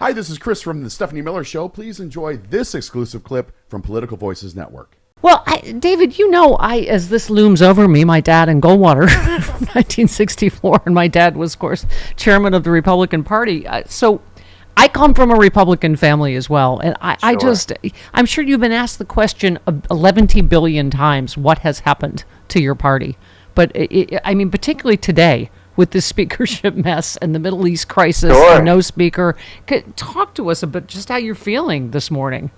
Hi, this is Chris from the Stephanie Miller Show. Please enjoy this exclusive clip from Political Voices Network. Well, David, as this looms over me, my dad in Goldwater from 1964, and my dad was, of course, chairman of the Republican Party. So I come from a Republican family as well. And I'm sure you've been asked the question 11 billion times, what has happened to your party? But particularly today, with the speakership mess and the Middle East crisis, and no speaker. Talk to us about just how you're feeling this morning.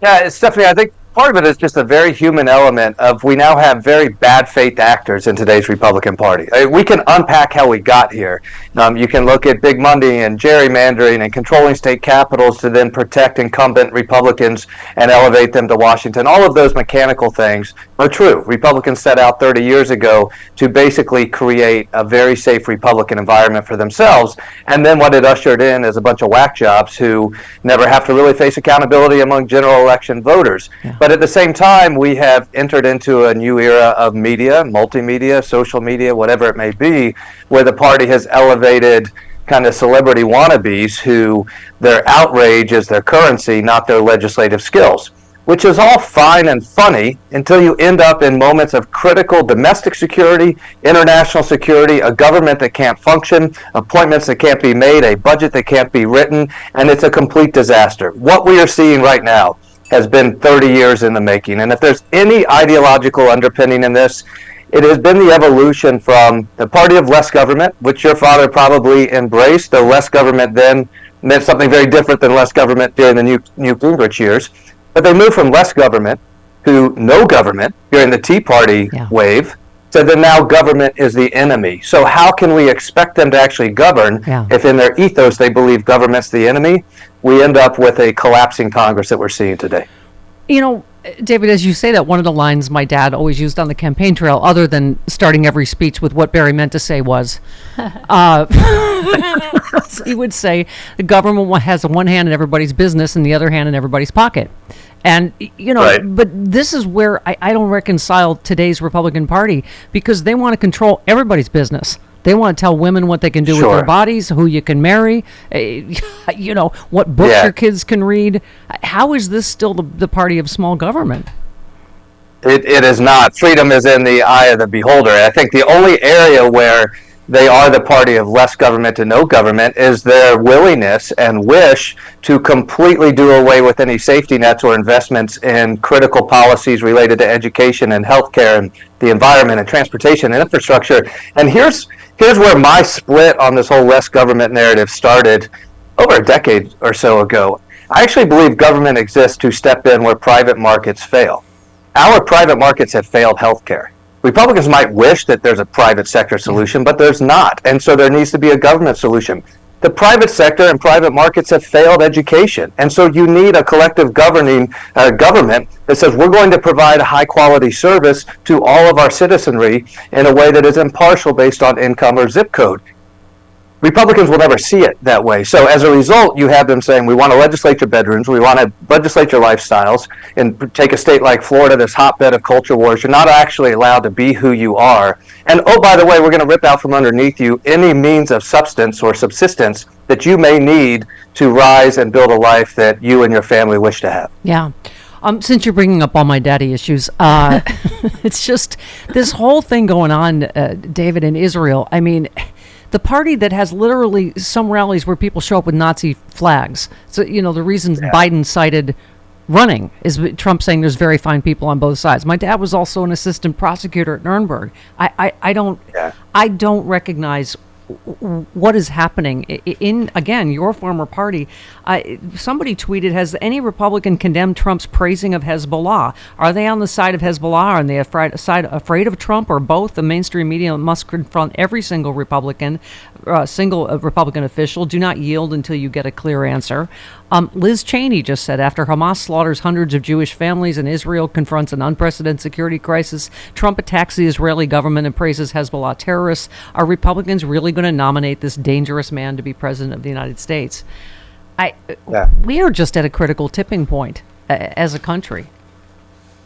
Yeah, Stephanie, I think part of it is just a very human element of we now have very bad faith actors in today's Republican Party. We can unpack how we got here. You can look at big money and gerrymandering and controlling state capitals to then protect incumbent Republicans and elevate them to Washington. All of those mechanical things are true. Republicans set out 30 years ago to basically create a very safe Republican environment for themselves. And then what it ushered in is a bunch of whack jobs who never have to really face accountability among general election voters. Yeah. But at the same time, we have entered into a new era of media, multimedia, social media, whatever it may be, where the party has elevated kind of celebrity wannabes who their outrage is their currency, not their legislative skills, which is all fine and funny until you end up in moments of critical domestic security, international security, a government that can't function, appointments that can't be made, a budget that can't be written, and it's a complete disaster. What we are seeing right now has been 30 years in the making. And if there's any ideological underpinning in this, it has been the evolution from the party of less government, which your father probably embraced, though less government then meant something very different than less government during the Newt Gingrich years. But they moved from less government to no government during the Tea Party wave, so then now government is the enemy. So how can we expect them to actually govern if in their ethos they believe government's the enemy? We end up with a collapsing Congress that we're seeing today. You know, David, as you say that, one of the lines my dad always used on the campaign trail, other than starting every speech with what Barry meant to say, was, he would say, the government has one hand in everybody's business and the other hand in everybody's pocket. And, but this is where I don't reconcile today's Republican Party, because they want to control everybody's business. They want to tell women what they can do with their bodies, who you can marry, what books your kids can read. How is this still the party of small government? It is not. Freedom is in the eye of the beholder. I think the only area where they are the party of less government to no government is their willingness and wish to completely do away with any safety nets or investments in critical policies related to education and healthcare and the environment and transportation and infrastructure. And here's where my split on this whole less government narrative started over a decade or so ago. I actually believe government exists to step in where private markets fail. Our private markets have failed healthcare. Republicans might wish that there's a private sector solution, but there's not. And so there needs to be a government solution. The private sector and private markets have failed education. And so you need a collective governing government that says we're going to provide a high quality service to all of our citizenry in a way that is impartial based on income or zip code. Republicans will never see it that way. So as a result, you have them saying, we want to legislate your bedrooms, we want to legislate your lifestyles, and take a state like Florida, this hotbed of culture wars. You're not actually allowed to be who you are. And oh, by the way, we're going to rip out from underneath you any means of substance or subsistence that you may need to rise and build a life that you and your family wish to have. Yeah. Since you're bringing up all my daddy issues, it's just this whole thing going on, David, in Israel. I mean, the party that has literally some rallies where people show up with Nazi flags. So, the reason Biden cited running is Trump saying there's very fine people on both sides. My dad was also an assistant prosecutor at Nuremberg. I don't recognize what is happening in, again, your former party. Somebody tweeted, has any Republican condemned Trump's praising of Hezbollah? Are they on the side of Hezbollah? Are they afraid of Trump, or both? The mainstream media must confront every single Republican official. Do not yield until you get a clear answer. Liz Cheney just said, after Hamas slaughters hundreds of Jewish families and Israel confronts an unprecedented security crisis, Trump attacks the Israeli government and praises Hezbollah terrorists. Are Republicans really going to nominate this dangerous man to be president of the United States? We are just at a critical tipping point as a country.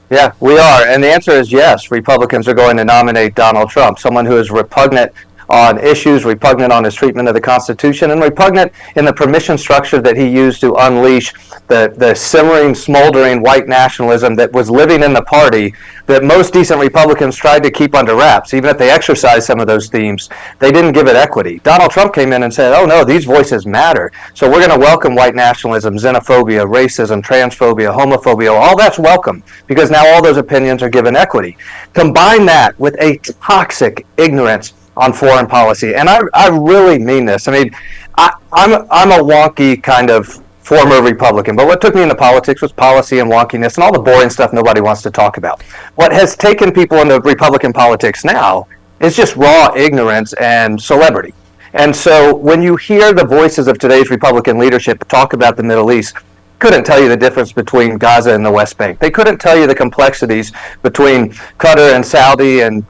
Yeah, we are. And the answer is yes. Republicans are going to nominate Donald Trump, someone who is repugnant on issues, repugnant on his treatment of the Constitution, and repugnant in the permission structure that he used to unleash the simmering, smoldering white nationalism that was living in the party that most decent Republicans tried to keep under wraps. Even if they exercised some of those themes, they didn't give it equity. Donald Trump came in and said, oh no, these voices matter. So we're going to welcome white nationalism, xenophobia, racism, transphobia, homophobia. All that's welcome because now all those opinions are given equity. Combine that with a toxic ignorance on foreign policy. And I really mean this. I mean, I'm a wonky kind of former Republican, but what took me into politics was policy and wonkiness and all the boring stuff nobody wants to talk about. What has taken people into Republican politics now is just raw ignorance and celebrity. And so when you hear the voices of today's Republican leadership talk about the Middle East, couldn't tell you the difference between Gaza and the West Bank. They couldn't tell you the complexities between Qatar and Saudi and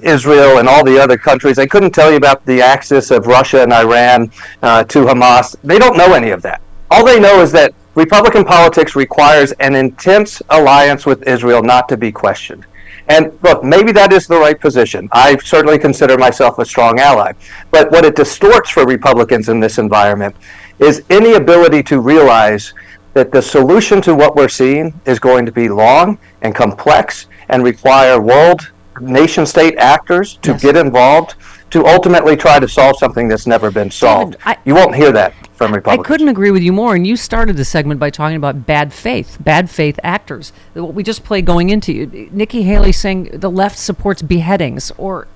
Israel and all the other countries. They couldn't tell you about the axis of Russia and Iran to Hamas. They don't know any of that. All they know is that Republican politics requires an intense alliance with Israel not to be questioned. And look, maybe that is the right position. I certainly consider myself a strong ally. But what it distorts for Republicans in this environment is any ability to realize that the solution to what we're seeing is going to be long and complex and require world nation-state actors to get involved to ultimately try to solve something that's never been solved. David, you won't hear that from Republicans. I couldn't agree with you more. And you started the segment by talking about bad faith actors. What we just played going into you. Nikki Haley saying the left supports beheadings, or,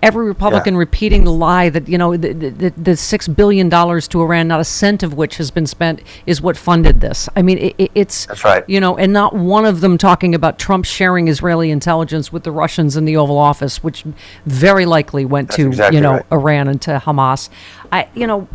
every Republican repeating the lie that, the $6 billion to Iran, not a cent of which has been spent, is what funded this. I mean, it's, that's right. And not one of them talking about Trump sharing Israeli intelligence with the Russians in the Oval Office, which very likely went to, right. Iran and to Hamas. I don't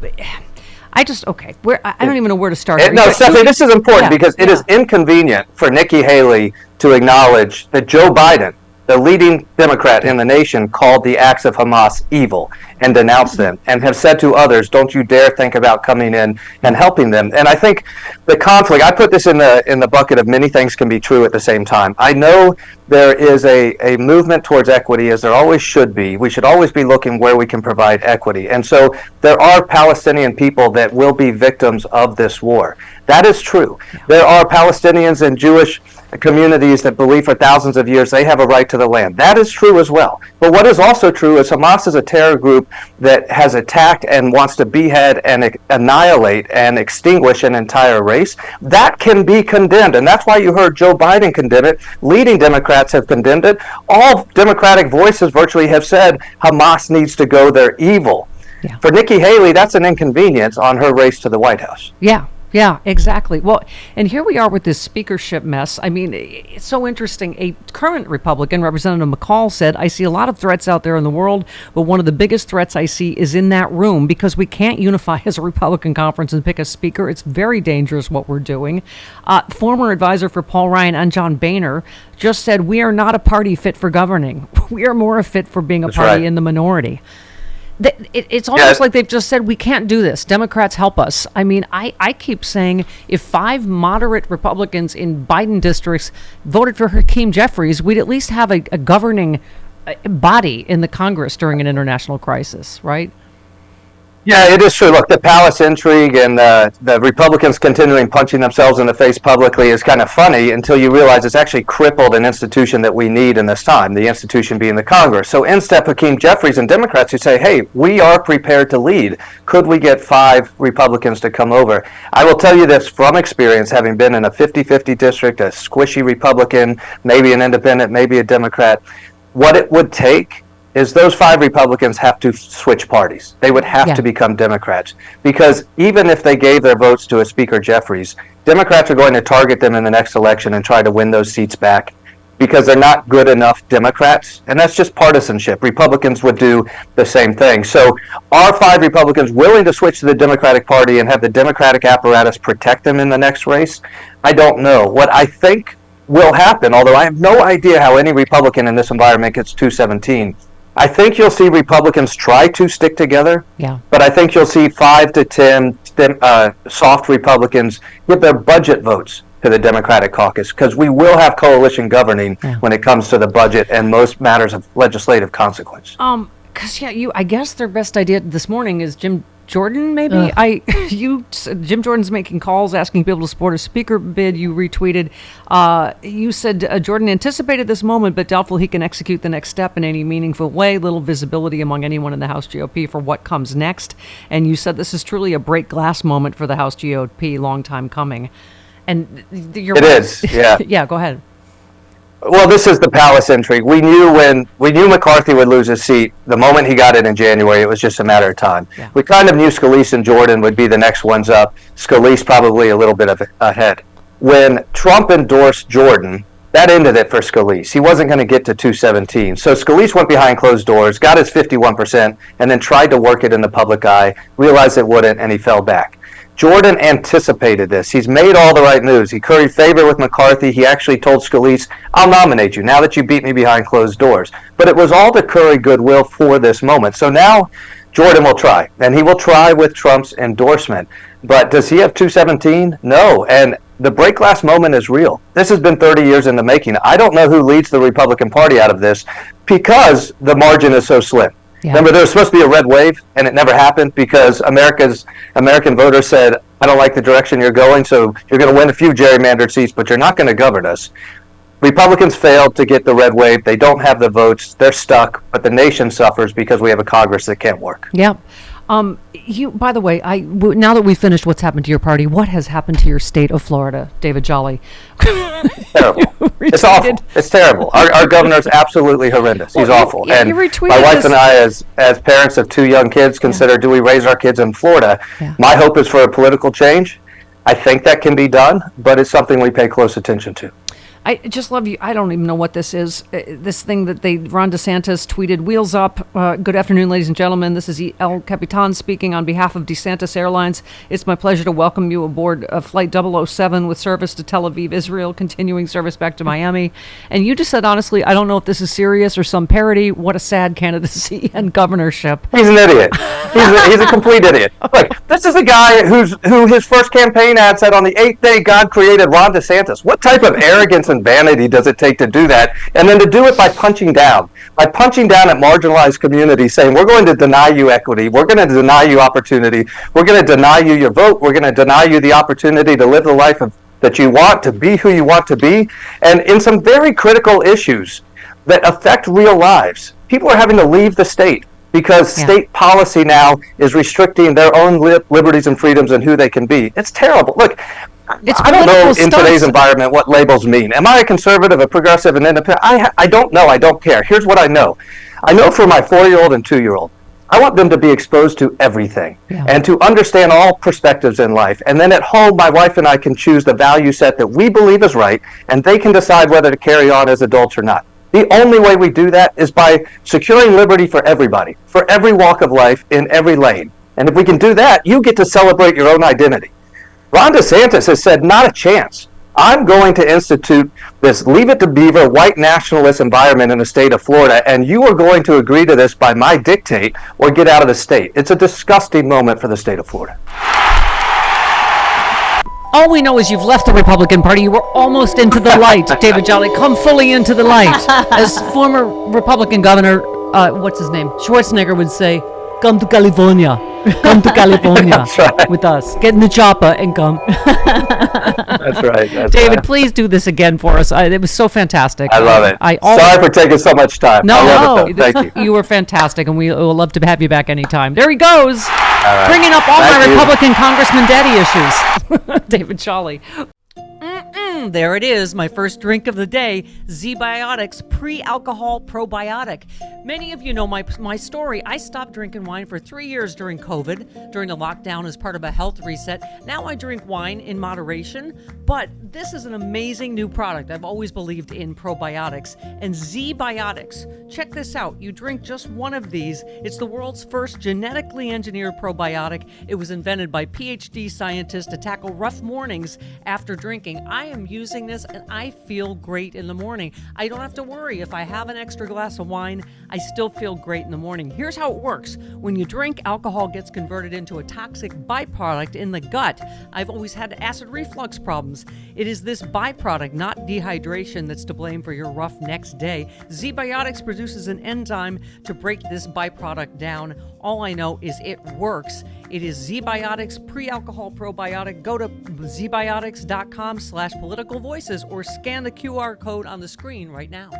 even know where to start. No, Stephanie, this is important because it is inconvenient for Nikki Haley to acknowledge that Joe Biden, the leading Democrat in the nation, called the acts of Hamas evil and denounced them and have said to others, don't you dare think about coming in and helping them. And I think the conflict, I put this in the bucket of many things can be true at the same time. I know there is a movement towards equity, as there always should be. We should always be looking where we can provide equity. And so there are Palestinian people that will be victims of this war. That is true. There are Palestinians and Jewish communities that believe for thousands of years they have a right to the land. That is true as well. But what is also true is Hamas is a terror group that has attacked and wants to behead and annihilate and extinguish an entire race. That can be condemned, and that's why you heard Joe Biden condemn it. Leading Democrats have condemned it. All Democratic voices virtually have said Hamas needs to go, they're evil. Yeah. For Nikki Haley, that's an inconvenience on her race to the White House. Yeah, exactly. Well, and here we are with this speakership mess. I mean, it's so interesting. A current Republican, Representative McCall, said, I see a lot of threats out there in the world, but one of the biggest threats I see is in that room because we can't unify as a Republican conference and pick a speaker. It's very dangerous what we're doing. Former advisor for Paul Ryan, John Boehner, just said, we are not a party fit for governing. We are more fit for being a party in the minority. It's almost like they've just said, we can't do this. Democrats, help us. I mean, I keep saying if 5 moderate Republicans in Biden districts voted for Hakeem Jeffries, we'd at least have a governing body in the Congress during an international crisis, right? Yeah, it is true. Look, the palace intrigue and the Republicans continuing punching themselves in the face publicly is kind of funny until you realize it's actually crippled an institution that we need in this time, the institution being the Congress. So in step Hakeem Jeffries and Democrats who say, hey, we are prepared to lead. Could we get 5 Republicans to come over? I will tell you this from experience, having been in a 50-50 district, a squishy Republican, maybe an independent, maybe a Democrat. What it would take is those 5 Republicans have to switch parties. They would have to become Democrats. Because even if they gave their votes to a Speaker Jeffries, Democrats are going to target them in the next election and try to win those seats back because they're not good enough Democrats. And that's just partisanship. Republicans would do the same thing. So are 5 Republicans willing to switch to the Democratic Party and have the Democratic apparatus protect them in the next race? I don't know. What I think will happen, although I have no idea how any Republican in this environment gets 217, I think you'll see Republicans try to stick together, but I think you'll see 5 to 10 soft Republicans give their budget votes to the Democratic caucus, because we will have coalition governing when it comes to the budget and most matters of legislative consequence. Because I guess their best idea this morning is Jim Jordan, maybe. Jim Jordan's making calls asking people to support a speaker bid. You retweeted. You said Jordan anticipated this moment, but doubtful he can execute the next step in any meaningful way. Little visibility among anyone in the House GOP for what comes next. And you said this is truly a break glass moment for the House GOP, long time coming. And you're It is, yeah. Yeah, go ahead. Well, this is the palace intrigue. We knew McCarthy would lose his seat the moment he got it in January. It was just a matter of time. Yeah. We kind of knew Scalise and Jordan would be the next ones up. Scalise probably a little bit ahead. When Trump endorsed Jordan, that ended it for Scalise. He wasn't going to get to 217. So Scalise went behind closed doors, got his 51%, and then tried to work it in the public eye, realized it wouldn't, and he fell back. Jordan anticipated this. He's made all the right moves. He curried favor with McCarthy. He actually told Scalise, I'll nominate you now that you beat me behind closed doors. But it was all to curry goodwill for this moment. So now Jordan will try, and he will try with Trump's endorsement. But does he have 217? No. And the break glass moment is real. This has been 30 years in the making. I don't know who leads the Republican Party out of this because the margin is so slim. Yeah. Remember, there was supposed to be a red wave, and it never happened because American voters said, I don't like the direction you're going, so you're going to win a few gerrymandered seats, but you're not going to govern us. Republicans failed to get the red wave. They don't have the votes. They're stuck, but the nation suffers because we have a Congress that can't work. Yeah. By the way, now that we've finished what's happened to your party, what has happened to your state of Florida, David Jolly? Terrible. It's awful. It's terrible. Our governor's absolutely horrendous. He's awful. And my wife and I, as parents of 2 young kids, consider, do we raise our kids in Florida? Yeah. My hope is for a political change. I think that can be done, but it's something we pay close attention to. I just love you. I don't even know what this is. This thing that Ron DeSantis tweeted, wheels up. Good afternoon, ladies and gentlemen. This is El Capitan speaking on behalf of DeSantis Airlines. It's my pleasure to welcome you aboard Flight 007 with service to Tel Aviv, Israel, continuing service back to Miami. And you just said, honestly, I don't know if this is serious or some parody. What a sad candidacy and governorship. He's an idiot. He's a complete idiot. Look, this is a guy who his first campaign ad said on the 8th day God created Ron DeSantis. What type of arrogance and vanity does it take to do that? And then to do it by punching down at marginalized communities, saying we're going to deny you equity, we're going to deny you opportunity, we're going to deny you your vote, we're going to deny you the opportunity to live the life that you want, to be who you want to be. And in some very critical issues that affect real lives, people are having to leave the state because state policy now is restricting their own liberties and freedoms and who they can be. It's terrible. Look, I don't know in today's environment what labels mean. Am I a conservative, a progressive, an independent? I don't know. I don't care. Here's what I know. I know for my 4-year-old and 2-year-old, I want them to be exposed to everything and to understand all perspectives in life. And then at home, my wife and I can choose the value set that we believe is right, and they can decide whether to carry on as adults or not. The only way we do that is by securing liberty for everybody, for every walk of life, in every lane. And if we can do that, you get to celebrate your own identity. Ron DeSantis has said, not a chance. I'm going to institute this Leave It to Beaver white nationalist environment in the state of Florida, and you are going to agree to this by my dictate or get out of the state. It's a disgusting moment for the state of Florida. All we know is you've left the Republican Party. You were almost into the light, David Jolly. Come fully into the light. As former Republican governor, what's his name? Schwarzenegger would say, come to California. Come to California with us. Get in the chopper and come. That's right. David, please do this again for us. It was so fantastic. I love it. Sorry for taking so much time. No, thank you. You were fantastic, and we will love to have you back anytime. There he goes, bringing up all my Republican Congressman daddy issues. David Jolly. There it is, my first drink of the day, Z-Biotics Pre-Alcohol Probiotic. Many of you know my story. I stopped drinking wine for 3 years during COVID, during the lockdown as part of a health reset. Now I drink wine in moderation, but this is an amazing new product. I've always believed in probiotics. And Z-Biotics, check this out. You drink just one of these. It's the world's first genetically engineered probiotic. It was invented by PhD scientists to tackle rough mornings after drinking. I am using this, and I feel great in the morning. I don't have to worry. If I have an extra glass of wine, I still feel great in the morning. Here's how it works. When you drink, alcohol gets converted into a toxic byproduct in the gut. I've always had acid reflux problems. It is this byproduct, not dehydration, that's to blame for your rough next day. ZBiotics produces an enzyme to break this byproduct down. All I know is it works. It is ZBiotics pre-alcohol probiotic. Go to zbiotics.com/politicalvoices or scan the QR code on the screen right now.